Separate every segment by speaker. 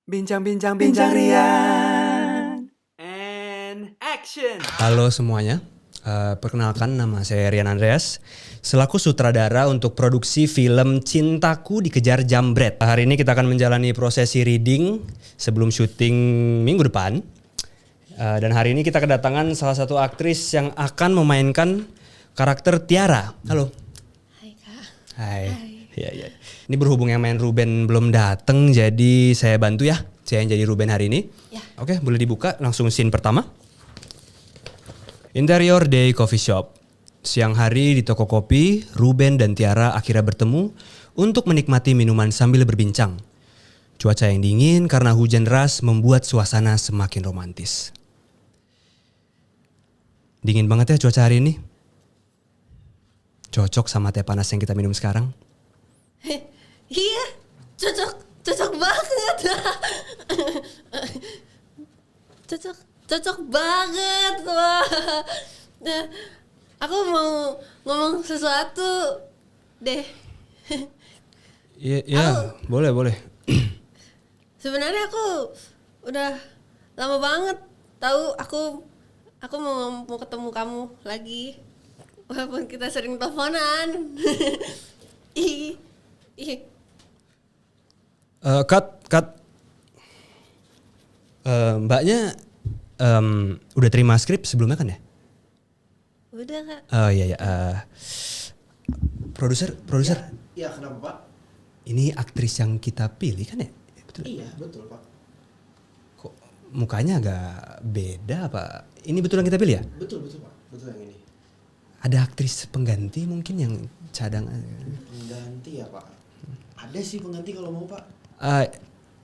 Speaker 1: Bincang-bincang Rian. And action.
Speaker 2: Halo semuanya, perkenalkan nama saya Rian Andreas, selaku sutradara untuk produksi film Cintaku Dikejar Jambret. Hari ini kita akan menjalani prosesi reading sebelum syuting minggu depan. Dan hari ini kita kedatangan salah satu aktris yang akan memainkan karakter Tiara. Halo.
Speaker 3: Hai Kak.
Speaker 2: Hai. Ya. Ini berhubung yang main Ruben belum dateng, jadi saya bantu ya. Saya yang jadi Ruben hari ini.
Speaker 3: Ya.
Speaker 2: Oke, boleh dibuka langsung scene pertama. Interior day coffee shop. Siang hari di toko kopi, Ruben dan Tiara akhirnya bertemu untuk menikmati minuman sambil berbincang. Cuaca yang dingin karena hujan deras membuat suasana semakin romantis. Dingin banget ya cuaca hari ini. Cocok sama teh panas yang kita minum sekarang.
Speaker 3: Iya, cocok banget. cocok banget. Wah. Nah, aku mau ngomong sesuatu deh.
Speaker 2: Iya, boleh.
Speaker 3: Sebenarnya aku udah lama banget tahu aku mau ketemu kamu lagi. Walaupun kita sering teleponan. Ih.
Speaker 2: Cut. Mbaknya udah terima skrip sebelumnya kan ya?
Speaker 3: Udah Kak.
Speaker 2: Oh iya. Produser.
Speaker 4: Iya, kenapa Pak?
Speaker 2: Ini aktris yang kita pilih kan ya? Betul.
Speaker 4: Iya, betul Pak.
Speaker 2: Kok mukanya agak beda apa? Ini betul yang kita pilih ya?
Speaker 4: Betul Pak. Betul yang ini.
Speaker 2: Ada aktris pengganti mungkin yang cadangan.
Speaker 4: Pengganti ya Pak. Ada sih pengganti kalau mau Pak.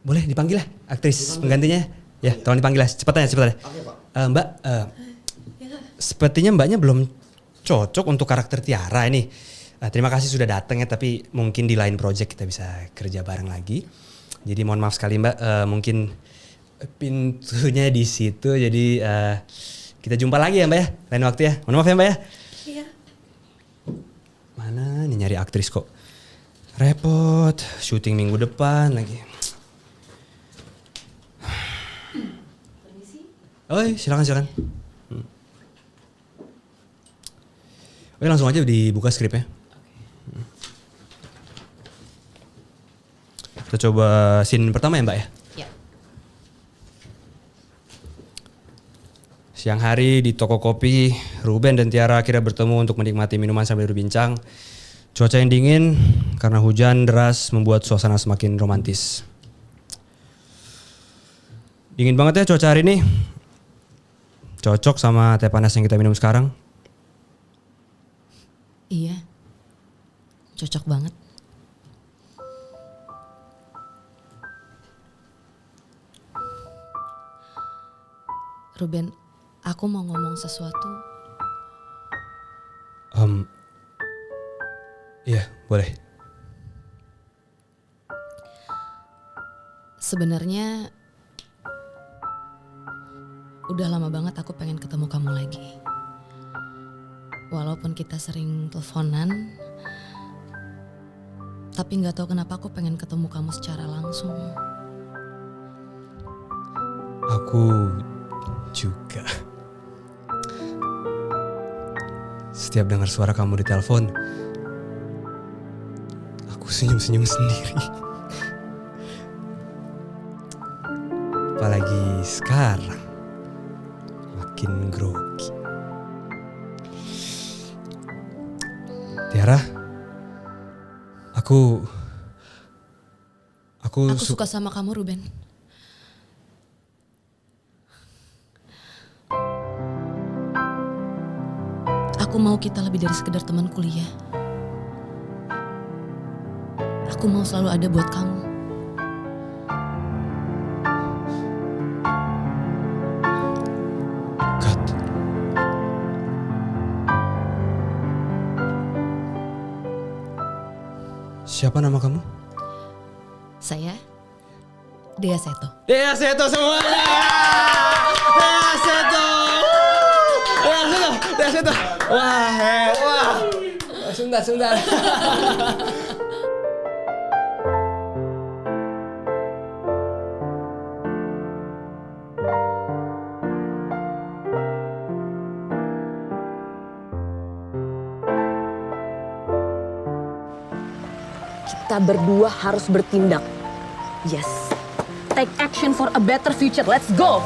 Speaker 2: Boleh dipanggil lah aktris penggantinya. Ya,
Speaker 4: iya.
Speaker 2: tolong dipanggil lah cepatnya.
Speaker 4: Oke Pak.
Speaker 2: Mbak, sepertinya mbaknya belum cocok untuk karakter Tiara ini. Terima kasih sudah datang ya, tapi mungkin di lain project kita bisa kerja bareng lagi. Jadi mohon maaf sekali Mbak, mungkin pintunya di situ. Jadi kita jumpa lagi ya Mbak ya, lain waktu ya. Mohon maaf ya Mbak ya.
Speaker 3: Iya.
Speaker 2: Mana nih nyari aktris kok repot, syuting minggu depan lagi.
Speaker 3: Permisi.
Speaker 2: Oh silakan. Oke langsung aja dibuka skripnya. Kita coba scene pertama ya Mbak ya.
Speaker 3: Ya.
Speaker 2: Siang hari di toko kopi, Ruben dan Tiara akhirnya bertemu untuk menikmati minuman sambil berbincang. Cuaca yang dingin karena hujan deras membuat suasana semakin romantis. Dingin banget ya cuaca hari ini. Cocok sama teh panas yang kita minum sekarang.
Speaker 5: Iya, cocok banget. Ruben, aku mau ngomong sesuatu.
Speaker 2: Iya, boleh.
Speaker 5: Sebenarnya udah lama banget aku pengen ketemu kamu lagi. Walaupun kita sering teleponan, tapi nggak tahu kenapa aku pengen ketemu kamu secara langsung.
Speaker 2: Aku juga. Setiap dengar suara kamu di telepon, aku senyum-senyum sendiri. Apalagi sekarang, makin grogi. Tiara, aku
Speaker 5: Suka sama kamu, Ruben. Aku mau kita lebih dari sekedar teman kuliah. Aku mau selalu ada buat kamu.
Speaker 2: Kat. Siapa nama kamu?
Speaker 5: Saya, Dea Seto.
Speaker 2: Dea Seto semuanya. Dea Seto. Wah. Sebentar.
Speaker 6: Kita berdua harus bertindak. Yes. Take action for a better future. Let's go.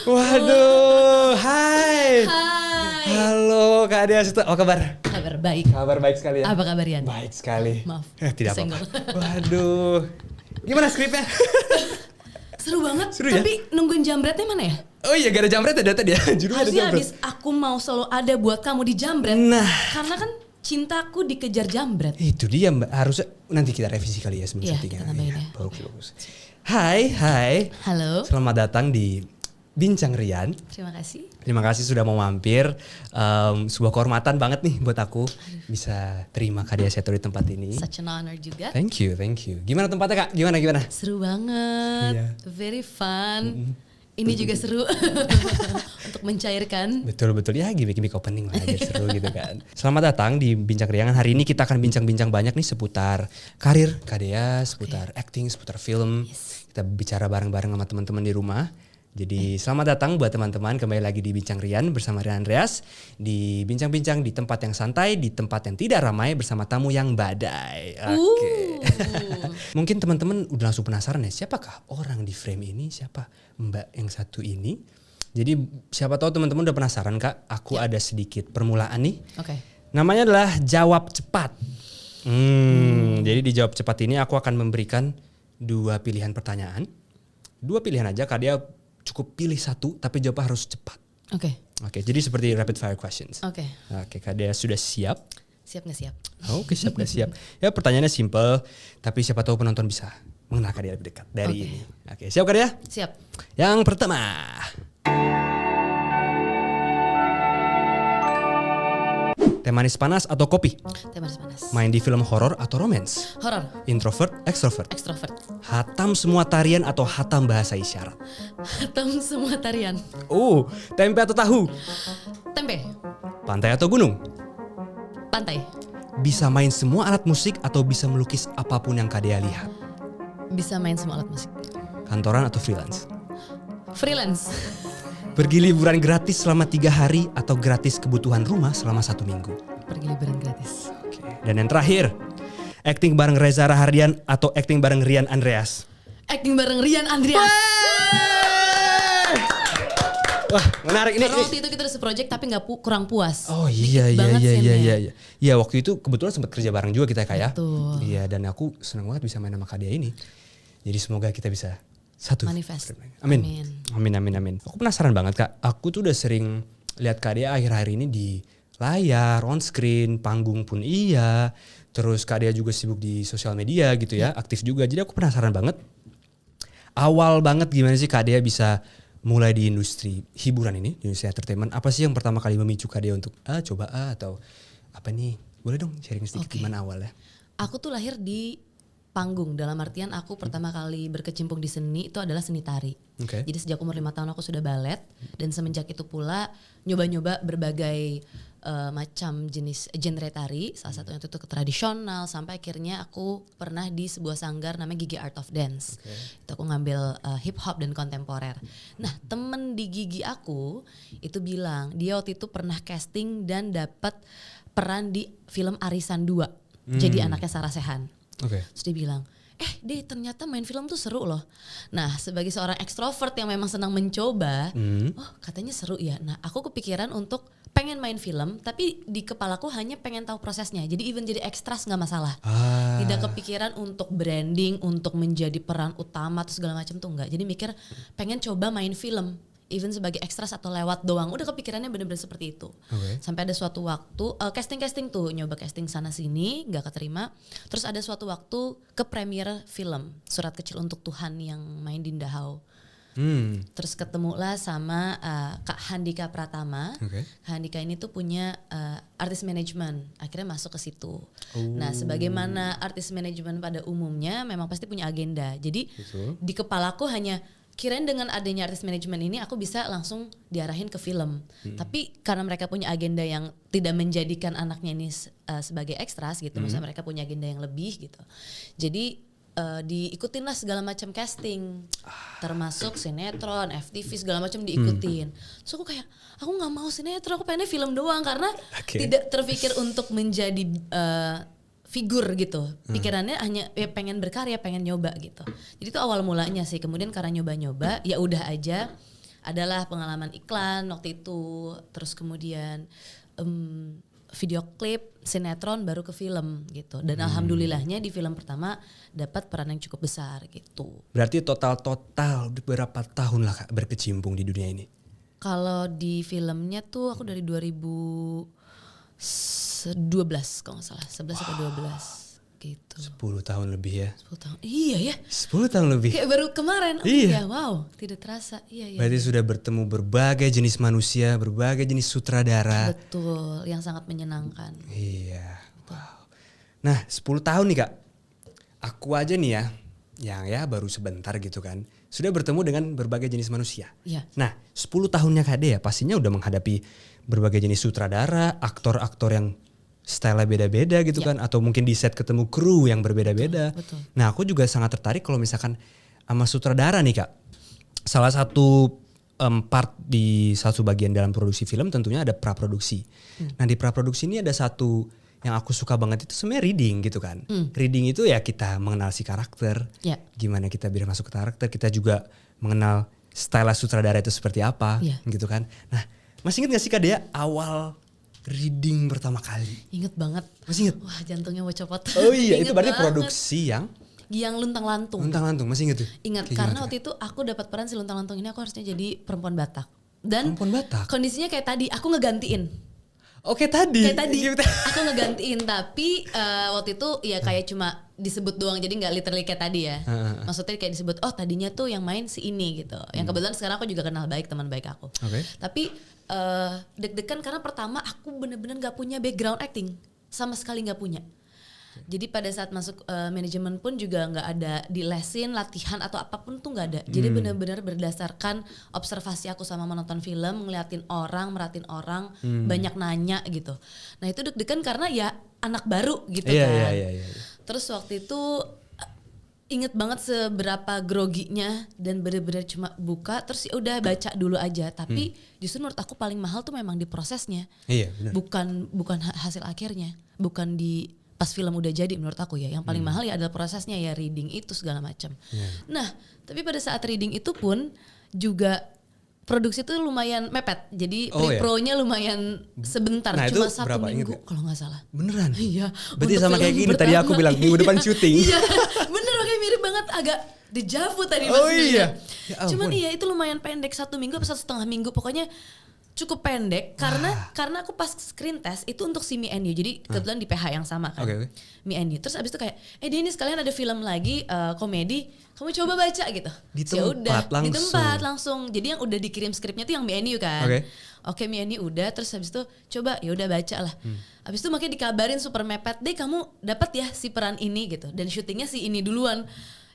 Speaker 2: Waduh, hai. Halo Kak Dea Seto, apa kabar?
Speaker 5: Kabar baik.
Speaker 2: Kabar baik sekali ya.
Speaker 5: Apa kabar Yan?
Speaker 2: Baik sekali.
Speaker 5: Maaf.
Speaker 2: Tidak apa-apa.
Speaker 5: Senggol.
Speaker 2: Waduh. Gimana skripnya?
Speaker 5: Seru banget.
Speaker 2: Seru ya?
Speaker 5: Tapi nungguin jambretnya mana ya?
Speaker 2: Oh iya, gak ada jambret ada tadi ya. Judulnya ada
Speaker 5: Harusnya
Speaker 2: jambret.
Speaker 5: habis aku mau selalu ada buat kamu di jambret.
Speaker 2: Nah.
Speaker 5: Karena kan cintaku dikejar jambret.
Speaker 2: Itu dia Mbak, harusnya nanti kita revisi kali ya sebelum
Speaker 5: Iya,
Speaker 2: syutingnya.
Speaker 5: kita tambahin ya.
Speaker 2: Bagus. Hai.
Speaker 5: Halo.
Speaker 2: Selamat datang di Bincang Rian.
Speaker 5: Terima kasih.
Speaker 2: Terima kasih sudah mau mampir. Sebuah kehormatan banget nih buat aku bisa terima Kak Dea Seto di tempat ini.
Speaker 5: Such an honor juga.
Speaker 2: Thank you. Gimana tempatnya Kak? Gimana?
Speaker 5: Seru banget.
Speaker 2: Iya.
Speaker 5: Very fun. Ini juga seru untuk mencairkan.
Speaker 2: Betul ya, gimmick opening lah biar seru gitu kan. Selamat datang di Bincang Riangan. Hari ini kita akan bincang-bincang banyak nih seputar karir Kak Dea, seputar acting, seputar film. Kita bicara bareng-bareng sama teman-teman di rumah. Jadi selamat datang buat teman-teman, kembali lagi di Bincang Rian bersama Rian Andreas. Di bincang-bincang di tempat yang santai, di tempat yang tidak ramai bersama tamu yang badai. Oke. Mungkin teman-teman udah langsung penasaran ya, siapakah orang di frame ini? Siapa Mbak yang satu ini? Jadi siapa tahu teman-teman udah penasaran Kak, aku ada sedikit permulaan nih.
Speaker 5: Oke.
Speaker 2: Namanya adalah Jawab Cepat. Jadi di Jawab Cepat ini aku akan memberikan 2 pilihan pertanyaan. 2 pilihan aja, Kak Dea cukup pilih satu tapi jawabnya harus cepat. Oke, jadi seperti rapid fire questions.
Speaker 5: Oke.
Speaker 2: Kak Dea sudah siap?
Speaker 5: Siap nggak siap?
Speaker 2: Oke, siap gak siap? Ya pertanyaannya simple, tapi siapa tahu penonton bisa mengenal Kak Dea lebih dekat dari ini. Oke, siap Kak Dea?
Speaker 5: Siap.
Speaker 2: Yang pertama. Teh manis panas atau kopi?
Speaker 5: Teh manis panas.
Speaker 2: Main di film horor atau romance?
Speaker 5: Horor.
Speaker 2: Introvert, extrovert?
Speaker 5: Extrovert.
Speaker 2: Hatam semua tarian atau hatam bahasa isyarat?
Speaker 5: Hatam semua tarian.
Speaker 2: Tempe atau tahu?
Speaker 5: Tempe.
Speaker 2: Pantai atau gunung?
Speaker 5: Pantai.
Speaker 2: Bisa main semua alat musik atau bisa melukis apapun yang Kak Dea lihat?
Speaker 5: Bisa main semua alat musik.
Speaker 2: Kantoran atau freelance?
Speaker 5: Freelance.
Speaker 2: Pergi liburan gratis selama 3 hari atau gratis kebutuhan rumah selama 1 minggu?
Speaker 5: Pergi liburan gratis.
Speaker 2: Oke. Dan yang terakhir, acting bareng Reza Rahardian atau acting bareng Rian Andreas?
Speaker 5: Acting bareng Rian Andreas.
Speaker 2: Wah, menarik ini.
Speaker 5: Karena waktu itu kita udah seproject tapi nggak kurang puas.
Speaker 2: Oh iya. Iya, waktu itu kebetulan sempat kerja bareng juga kita kayak.
Speaker 5: Betul.
Speaker 2: Iya, dan aku senang banget bisa main sama Kak Dea ini. Jadi semoga kita bisa satu.
Speaker 5: Manifest.
Speaker 2: Amin. Aku penasaran banget Kak. Aku tuh udah sering lihat Kak Dea akhir-akhir ini di layar, on screen, panggung pun iya. Terus Kak Dea juga sibuk di sosial media gitu ya, aktif juga. Jadi aku penasaran banget. Awal banget gimana sih Kak Dea bisa mulai di industri hiburan ini, di industri entertainment. Apa sih yang pertama kali memicu Kak Dea untuk atau apa nih? Boleh dong sharing sedikit gimana awalnya?
Speaker 5: Aku tuh lahir di panggung, dalam artian aku pertama kali berkecimpung di seni itu adalah seni tari. Jadi sejak umur 5 tahun aku sudah balet dan semenjak itu pula nyoba-nyoba berbagai macam jenis genre tari, salah satunya itu tradisional sampai akhirnya aku pernah di sebuah sanggar namanya Gigi Art of Dance. Itu aku ngambil hip hop dan kontemporer. Nah, temen di Gigi aku itu bilang dia waktu itu pernah casting dan dapat peran di film Arisan 2. Jadi anaknya Sarah Sechan. Terus dia bilang, Deh ternyata main film tuh seru loh. Nah sebagai seorang ekstrovert yang memang senang mencoba, katanya seru ya. Nah aku kepikiran untuk pengen main film, tapi di kepalaku hanya pengen tahu prosesnya. Jadi even jadi ekstras nggak masalah. Tidak kepikiran untuk branding, untuk menjadi peran utama atau segala macam tuh enggak. Jadi mikir pengen coba main film. Even sebagai ekstras atau lewat doang, udah kepikirannya bener-bener seperti itu. Sampai ada suatu waktu casting tuh, nyoba casting sana sini nggak keterima. Terus ada suatu waktu ke premiere film Surat Kecil Untuk Tuhan yang main Dinda Hau. Terus ketemulah sama Kak Handika Pratama. Kak Handika ini tuh punya artis manajemen, akhirnya masuk ke situ. Nah sebagaimana artis manajemen pada umumnya memang pasti punya agenda. Jadi di kepalaku hanya kirain dengan adanya artis manajemen ini aku bisa langsung diarahin ke film. Tapi karena mereka punya agenda yang tidak menjadikan anaknya ini sebagai ekstras gitu, maksudnya mereka punya agenda yang lebih gitu. Jadi diikutin lah segala macam casting, termasuk sinetron, FTV segala macam diikutin. Terus aku kayak aku nggak mau sinetron, aku pengennya film doang karena tidak terpikir untuk menjadi figur gitu. Pikirannya hanya ya pengen berkarya, pengen nyoba gitu. Jadi itu awal mulanya sih. Kemudian karena nyoba-nyoba ya udah aja. Adalah pengalaman iklan waktu itu, terus kemudian video klip, sinetron, baru ke film gitu. Dan alhamdulillahnya di film pertama dapat peran yang cukup besar gitu.
Speaker 2: Berarti total berapa tahun lah Kak berkecimpung di dunia ini?
Speaker 5: Kalau di filmnya tuh aku dari 2012 kalau nggak salah, 11 atau 12 gitu.
Speaker 2: 10 tahun lebih ya.
Speaker 5: 10 tahun. Iya ya.
Speaker 2: 10 tahun lebih.
Speaker 5: Kayak baru kemarin. Oh
Speaker 2: Iya.
Speaker 5: iya, wow, tidak terasa. Iya.
Speaker 2: Berarti sudah bertemu berbagai jenis manusia, berbagai jenis sutradara.
Speaker 5: Betul, yang sangat menyenangkan.
Speaker 2: Iya. Wow. Nah, 10 tahun nih Kak. Aku aja nih ya, yang ya baru sebentar gitu kan, sudah bertemu dengan berbagai jenis manusia.
Speaker 5: Iya.
Speaker 2: Nah, 10 tahunnya Kak Dea pastinya udah menghadapi berbagai jenis sutradara, aktor-aktor yang style beda-beda gitu kan, atau mungkin di set ketemu kru yang berbeda-beda.
Speaker 5: Betul.
Speaker 2: Nah, aku juga sangat tertarik kalau misalkan sama sutradara nih Kak. Salah satu part di satu bagian dalam produksi film tentunya ada praproduksi. Nah, di praproduksi ini ada satu yang aku suka banget itu sebenarnya reading gitu kan. Reading itu ya kita mengenal si karakter, gimana kita biar masuk ke karakter, kita juga mengenal style sutradara itu seperti apa gitu kan. Nah, masih ingat gak sih Kak Dea awal reading pertama kali?
Speaker 5: Ingat banget.
Speaker 2: Masih ingat?
Speaker 5: Wah, jantungnya mau copot.
Speaker 2: Oh iya, itu
Speaker 5: Ingat
Speaker 2: berarti
Speaker 5: banget.
Speaker 2: produksi yang
Speaker 5: luntang-lantung.
Speaker 2: luntang-lantung, masih ingat tuh?
Speaker 5: Ingat
Speaker 2: Kayak
Speaker 5: karena
Speaker 2: gimana,
Speaker 5: waktu itu aku dapat peran si luntang-lantung ini, aku harusnya jadi perempuan Batak. Dan
Speaker 2: Perempuan Batak?
Speaker 5: kondisinya kayak tadi, aku ngegantiin.
Speaker 2: Oke tadi.
Speaker 5: Kayak tadi,
Speaker 2: Gitu.
Speaker 5: aku ngegantiin, tapi waktu itu ya kayak cuma disebut doang, jadi nggak literally kayak tadi ya. Maksudnya kayak disebut, oh tadinya tuh yang main si ini gitu. Yang kebetulan sekarang aku juga kenal baik teman baik aku.
Speaker 2: Oke.
Speaker 5: Tapi deg-degan karena pertama aku bener-bener nggak punya background acting, sama sekali nggak punya. Jadi pada saat masuk manajemen pun juga nggak ada dilesin, latihan atau apapun tuh nggak ada. Jadi benar-benar berdasarkan observasi aku sama menonton film, ngeliatin orang, merhatiin orang, banyak nanya gitu. Nah itu deg-degan karena ya anak baru gitu kan.
Speaker 2: Iya.
Speaker 5: Terus waktu itu inget banget seberapa groginya dan benar-benar cuma buka terus ya udah baca dulu aja. Tapi justru menurut aku paling mahal tuh memang di prosesnya.
Speaker 2: Iya benar.
Speaker 5: Bukan hasil akhirnya, bukan di pas film udah jadi menurut aku ya. Yang paling mahal ya adalah prosesnya ya, reading itu segala macam. Nah, tapi pada saat reading itu pun juga produksi itu lumayan mepet. Jadi pre-pro-nya lumayan sebentar,
Speaker 2: Nah,
Speaker 5: cuma
Speaker 2: itu
Speaker 5: 1
Speaker 2: berapa?
Speaker 5: minggu
Speaker 2: Ingat
Speaker 5: kalau nggak salah.
Speaker 2: Beneran?
Speaker 5: Iya.
Speaker 2: Berarti
Speaker 5: untuk
Speaker 2: sama
Speaker 5: film
Speaker 2: kayak gini tadi aku
Speaker 5: pertama.
Speaker 2: bilang minggu depan syuting.
Speaker 5: Iya, bener kayak mirip banget, agak dejavu tadi
Speaker 2: Oh
Speaker 5: maksudnya.
Speaker 2: iya? Ya ampun.
Speaker 5: Cuman iya itu lumayan pendek, 1 minggu atau 1,5 minggu, pokoknya cukup pendek karena aku pas screen test itu untuk si Me and You. Jadi kebetulan di PH yang sama kan.
Speaker 2: Oke.
Speaker 5: Me and You. Terus abis itu kayak dia ini sekalian ada film lagi komedi, kamu coba baca gitu.
Speaker 2: Di
Speaker 5: Ya udah,
Speaker 2: tempat langsung.
Speaker 5: di tempat langsung. Jadi yang udah dikirim skripnya tuh yang Me and You kan.
Speaker 2: Oke.
Speaker 5: Me and You udah, terus habis itu coba ya udah baca lah. Habis itu makanya dikabarin super mepet deh, kamu dapat ya si peran ini gitu. Dan syutingnya si ini duluan.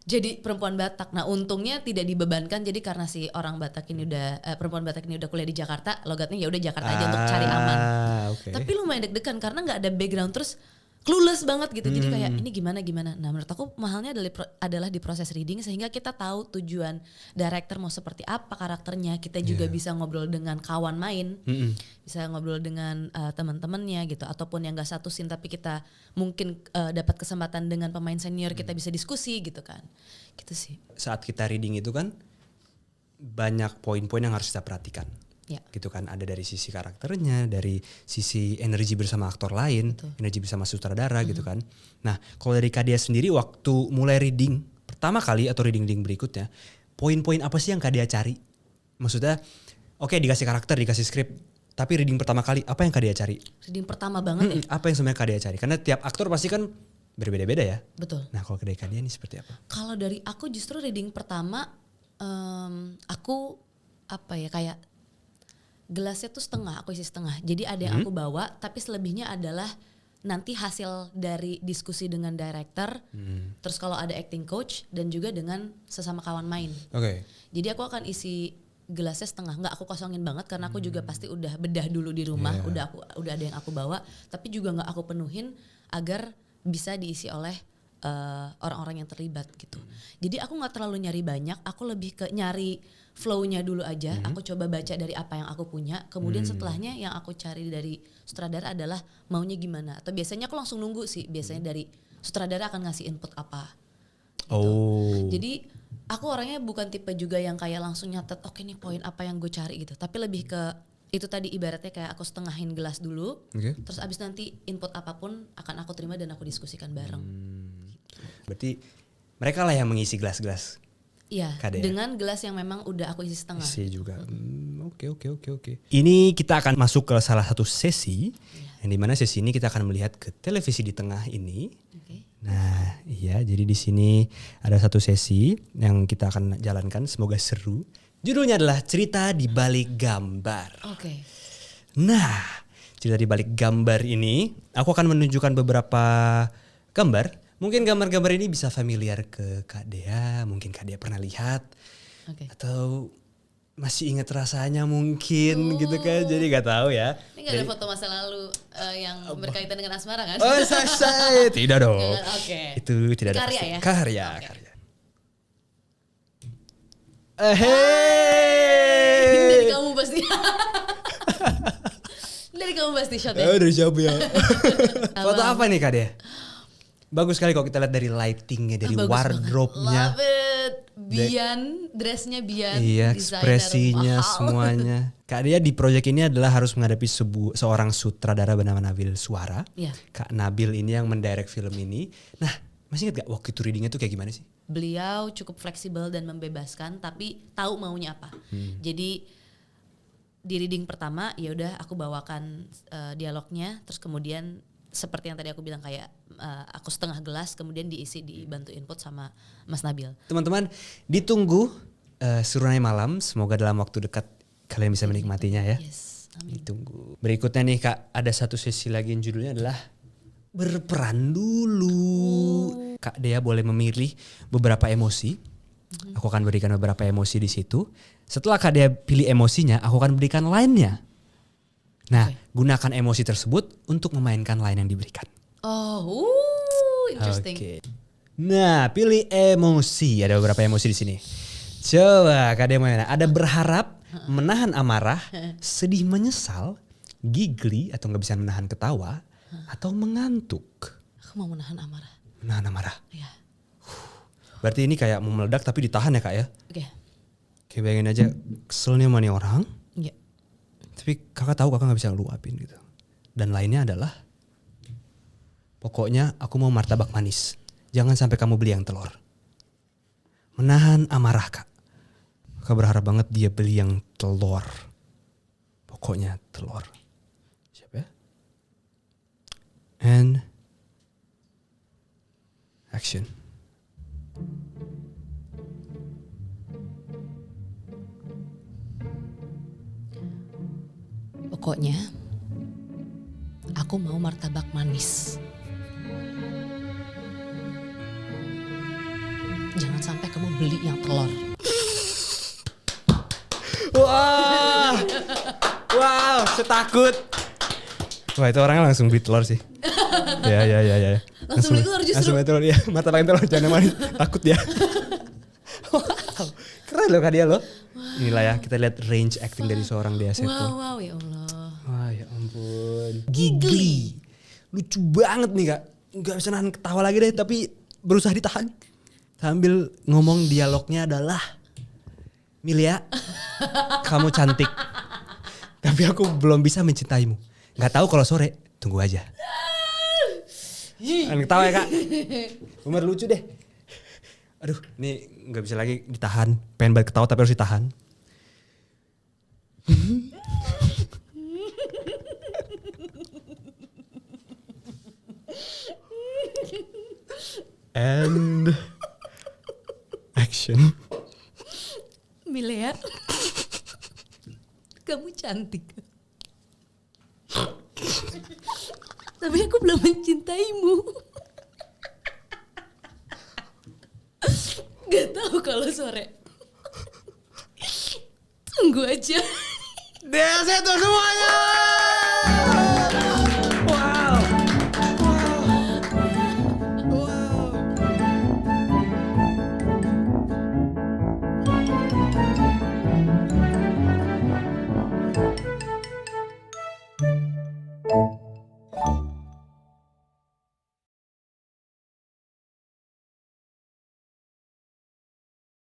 Speaker 5: Jadi perempuan Batak. Nah untungnya tidak dibebankan, jadi karena si orang Batak ini udah perempuan Batak ini udah kuliah di Jakarta, logatnya ya udah Jakarta aja untuk cari aman.
Speaker 2: Okay.
Speaker 5: Tapi lumayan deg-degan karena nggak ada background, terus clueless banget gitu. Jadi kayak ini gimana. Nah menurut aku mahalnya adalah di proses reading, sehingga kita tahu tujuan director mau seperti apa karakternya. Kita juga bisa ngobrol dengan kawan main, bisa ngobrol dengan teman-temannya gitu. Ataupun yang gak satu scene tapi kita mungkin dapat kesempatan dengan pemain senior, kita bisa diskusi gitu kan. Gitu sih.
Speaker 2: Saat kita reading itu kan banyak poin-poin yang harus kita perhatikan.
Speaker 5: Ya.
Speaker 2: Gitu kan, ada dari sisi karakternya, dari sisi energi bersama aktor lain, energi bersama sutradara gitu kan. Nah, kalau dari Kak Dea sendiri waktu mulai reading pertama kali atau reading berikutnya, poin-poin apa sih yang Kak Dea cari? Maksudnya, oke, dikasih karakter, dikasih skrip, tapi reading pertama kali apa yang Kak Dea cari?
Speaker 5: Reading pertama banget ya.
Speaker 2: Apa yang sebenarnya Kak Dea cari? Karena tiap aktor pasti kan berbeda-beda ya.
Speaker 5: Betul.
Speaker 2: Nah, kalau dari Kak Dea ini seperti apa?
Speaker 5: Kalau dari aku justru reading pertama aku apa ya, kayak gelasnya tuh setengah, aku isi setengah. Jadi ada yang aku bawa, tapi selebihnya adalah nanti hasil dari diskusi dengan director, terus kalau ada acting coach dan juga dengan sesama kawan main.
Speaker 2: Oke.
Speaker 5: Jadi aku akan isi gelasnya setengah, nggak aku kosongin banget karena aku juga pasti udah bedah dulu di rumah, udah ada yang aku bawa, tapi juga nggak aku penuhin agar bisa diisi oleh orang-orang yang terlibat gitu. Jadi aku nggak terlalu nyari banyak, aku lebih ke nyari flow-nya dulu aja. Aku coba baca dari apa yang aku punya, kemudian setelahnya yang aku cari dari sutradara adalah maunya gimana. Atau biasanya aku langsung nunggu sih, biasanya dari sutradara akan ngasih input apa. Gitu.
Speaker 2: Oh.
Speaker 5: Jadi aku orangnya bukan tipe juga yang kayak langsung nyatet oke nih poin apa yang gue cari gitu. Tapi lebih ke itu tadi ibaratnya kayak aku setengahin gelas dulu. Terus abis nanti input apapun akan aku terima dan aku diskusikan bareng.
Speaker 2: Berarti mereka lah yang mengisi gelas-gelas.
Speaker 5: Iya,
Speaker 2: KDR.
Speaker 5: dengan gelas yang memang udah aku isi setengah.
Speaker 2: Isi juga. Oke. Ini kita akan masuk ke salah satu sesi. Yang dimana sesi ini kita akan melihat ke televisi di tengah ini.
Speaker 5: Oke.
Speaker 2: Nah, iya, jadi di sini ada satu sesi yang kita akan jalankan, semoga seru. Judulnya adalah Cerita di Balik Gambar.
Speaker 5: Oke.
Speaker 2: Nah, cerita di balik gambar ini, aku akan menunjukkan beberapa gambar. Mungkin gambar-gambar ini bisa familiar ke Kak Dea, mungkin Kak Dea pernah lihat.
Speaker 5: Oke.
Speaker 2: Atau masih ingat rasanya mungkin gitu kan, jadi gak tahu ya.
Speaker 5: Ini gak ada foto masa lalu yang berkaitan dengan asmara kan?
Speaker 2: Oh, saya tidak dong.
Speaker 5: Oke.
Speaker 2: Itu tidak ada
Speaker 5: Karya
Speaker 2: pasti.
Speaker 5: ya?
Speaker 2: Karya.
Speaker 5: Ini dari kamu pasti. Dari kamu pasti shot ya?
Speaker 2: Dari siapa ya? Foto apa nih Kak Dea? Bagus sekali kalau kita lihat dari lightingnya, dari
Speaker 5: Bagus
Speaker 2: wardrobe-nya.
Speaker 5: banget. Love it. Bian, dressnya Bian.
Speaker 2: Iya,
Speaker 5: desainer
Speaker 2: ekspresinya
Speaker 5: mahal.
Speaker 2: semuanya. Kak Dea di proyek ini adalah harus menghadapi seorang sutradara bernama Nabil Suara.
Speaker 5: Iya.
Speaker 2: Kak Nabil ini yang mendirect film ini. Nah, masih ingat gak waktu itu readingnya tuh kayak gimana sih?
Speaker 5: Beliau cukup fleksibel dan membebaskan, tapi tahu maunya apa. Jadi di reading pertama ya udah aku bawakan dialognya, terus kemudian seperti yang tadi aku bilang kayak aku setengah gelas, kemudian dibantu input sama Mas Nabil.
Speaker 2: Teman-teman, ditunggu Surunai Malam. Semoga dalam waktu dekat kalian bisa menikmatinya ya.
Speaker 5: Yes, amin.
Speaker 2: Ditunggu. Berikutnya nih Kak, ada satu sesi lagi yang judulnya adalah berperan dulu. Kak Dea boleh memilih beberapa emosi. Aku akan berikan beberapa emosi di situ. Setelah Kak Dea pilih emosinya, aku akan berikan line-nya. Nah, gunakan emosi tersebut untuk memainkan line yang diberikan.
Speaker 5: Oh, interesting.
Speaker 2: Oke. Nah, pilih emosi. Ada beberapa emosi di sini. Coba Kak Dea mana? Ada berharap, menahan amarah, sedih menyesal, giggly atau nggak bisa menahan ketawa, atau mengantuk.
Speaker 5: Aku mau menahan amarah.
Speaker 2: Menahan amarah.
Speaker 5: Ya.
Speaker 2: Berarti ini kayak mau meledak tapi ditahan ya Kak ya?
Speaker 5: Oke.
Speaker 2: Kayak bayangin aja keselnya sama nih orang.
Speaker 5: Iya.
Speaker 2: Tapi kakak tahu kakak gak bisa ngeluapin gitu. Dan lainnya adalah, pokoknya aku mau martabak manis. Jangan sampai kamu beli yang telur. Menahan amarah Kak. Kakak berharap banget dia beli yang telur. Pokoknya telur. Siapa ya? And action.
Speaker 5: Pokoknya aku mau martabak manis. Jangan sampai kamu beli yang telur.
Speaker 2: Wah, wow, setakut. Wah itu orangnya langsung beli telur sih. Ya.
Speaker 5: Langsung beli telur justru.
Speaker 2: Langsung beli telur ya, martabak telur jangan yang manis. Takut dia. Wow, keren loh Kak Dea loh. Inilah ya kita lihat range acting dari seorang Dea Seto.
Speaker 5: Wow, ya Allah.
Speaker 2: Wah ya ampun. Giggly. Lucu banget nih Kak. Gak bisa nahan ketawa lagi deh tapi berusaha ditahan. Sambil ngomong dialognya adalah, Milia, kamu cantik. Tapi aku belum bisa mencintaimu. Gak tahu kalau sore, tunggu aja. Jangan ketawa ya Kak. Umar lucu deh. Aduh ini gak bisa lagi ditahan. Pengen banget ketawa tapi harus ditahan. And action.
Speaker 5: Milea, kamu cantik. Tapi aku belum mencintaimu. Gak tahu kalau sore. Tunggu aja.
Speaker 2: Dea Seto semuanya.